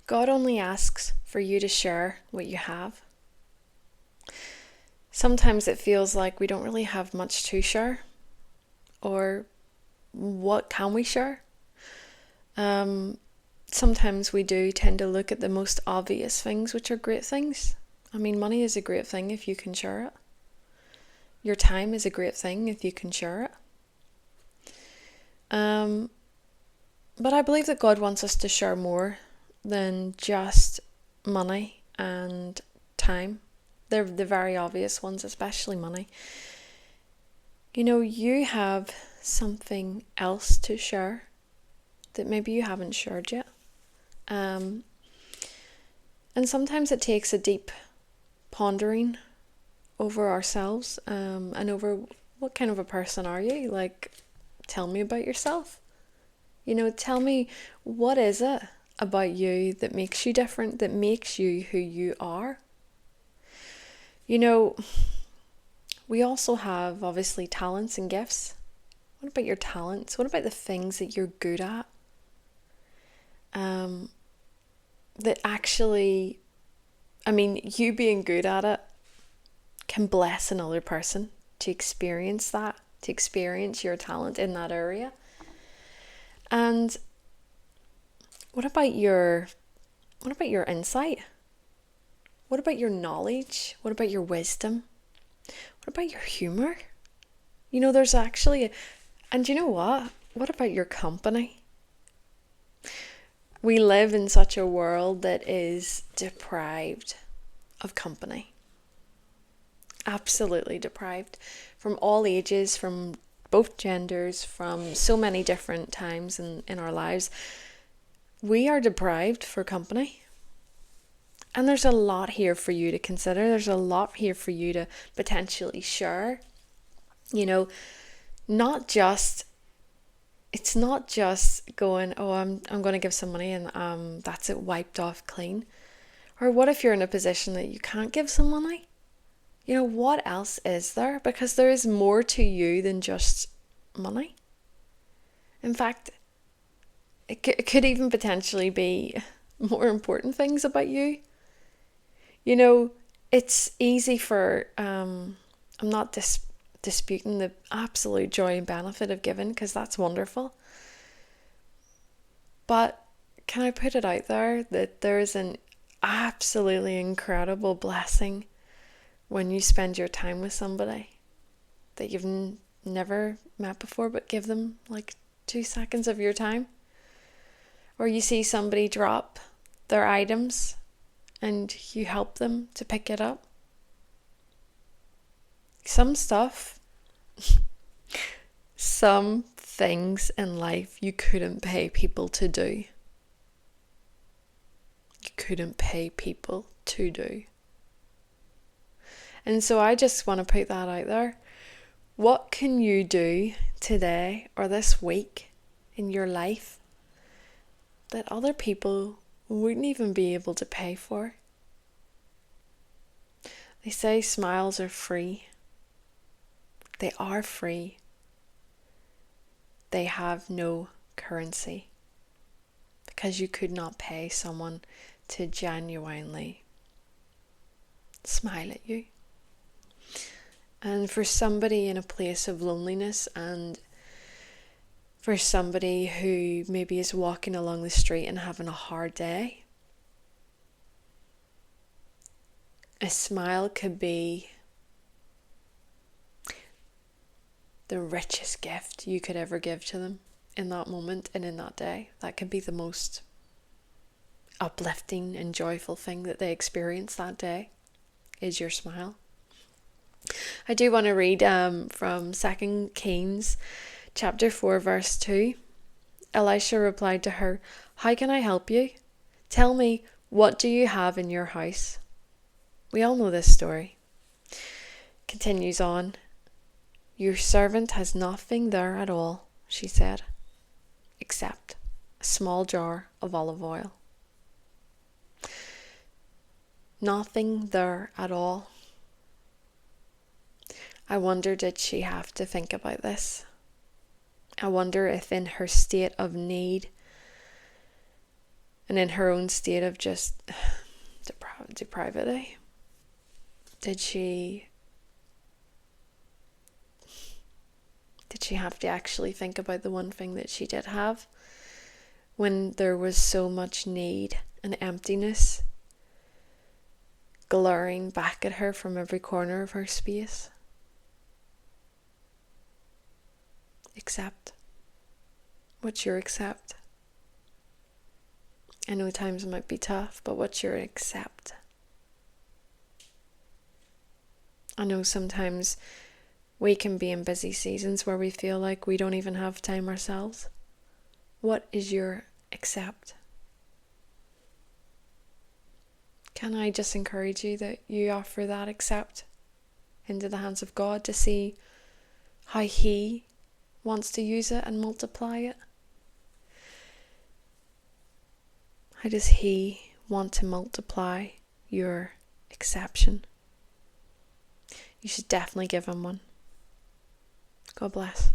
God only asks for you to share what you have. Sometimes it feels like we don't really have much to share, or what can we share? Sometimes we do tend to look at the most obvious things, which are great things. I mean, money is a great thing if you can share it. Your time is a great thing if you can share it. But I believe that God wants us to share more than just money and time. They're the very obvious ones, especially money. You know, you have something else to share that maybe you haven't shared yet. And sometimes it takes a deep pondering over ourselves and over what kind of a person are you? Like, tell me about yourself. You know, tell me, what is it about you that makes you different, that makes you who you are? You know, we also have obviously talents and gifts. What about your talents? What about the things that you're good at? That actually, I mean, you being good at it can bless another person to experience that, to experience your talent in that area. And what about your insight? What about your knowledge? What about your wisdom? What about your humor? You know, there's actually, and you know what? What about your company? We live in such a world that is deprived of company. Absolutely deprived. From all ages, from both genders, from so many different times in our lives. We are deprived for company. And there's a lot here for you to consider. There's a lot here for you to potentially share. You know, it's not just going, oh, I'm going to give some money and that's it, wiped off clean. Or what if you're in a position that you can't give some money? You know, what else is there? Because there is more to you than just money. In fact, it could even potentially be more important things about you. You know, it's easy for, I'm not disputing the absolute joy and benefit of giving, because that's wonderful. But can I put it out there that there's an absolutely incredible blessing when you spend your time with somebody that you've never met before, but give them like 2 seconds of your time. Or you see somebody drop their items and you help them to pick it up. Some things in life you couldn't pay people to do. You couldn't pay people to do. And so I just want to put that out there. What can you do today or this week in your life that other people wouldn't even be able to pay for? They say smiles are free. They are free. They have no currency, because you could not pay someone to genuinely smile at you. And for somebody in a place of loneliness, and for somebody who maybe is walking along the street and having a hard day, a smile could be the richest gift you could ever give to them in that moment and in that day. That could be the most uplifting and joyful thing that they experience that day, is your smile. I do want to read from 2 Kings chapter 4 verse 2. Elisha replied to her, "How can I help you? Tell me, what do you have in your house?" We all know this story. Continues on. "Your servant has nothing there at all," she said, "except a small jar of olive oil." Nothing there at all. I wonder, did she have to think about this? I wonder if in her state of need And in her own state of just depravity, did she have to actually think about the one thing that she did have when there was so much need and emptiness glaring back at her from every corner of her space? Accept. What's your accept? I know times might be tough, but what's your accept? I know sometimes we can be in busy seasons where we feel like we don't even have time ourselves. What is your accept? Can I just encourage you that you offer that accept into the hands of God to see how He wants to use it and multiply it? How does He want to multiply your exception? You should definitely give Him one. God bless.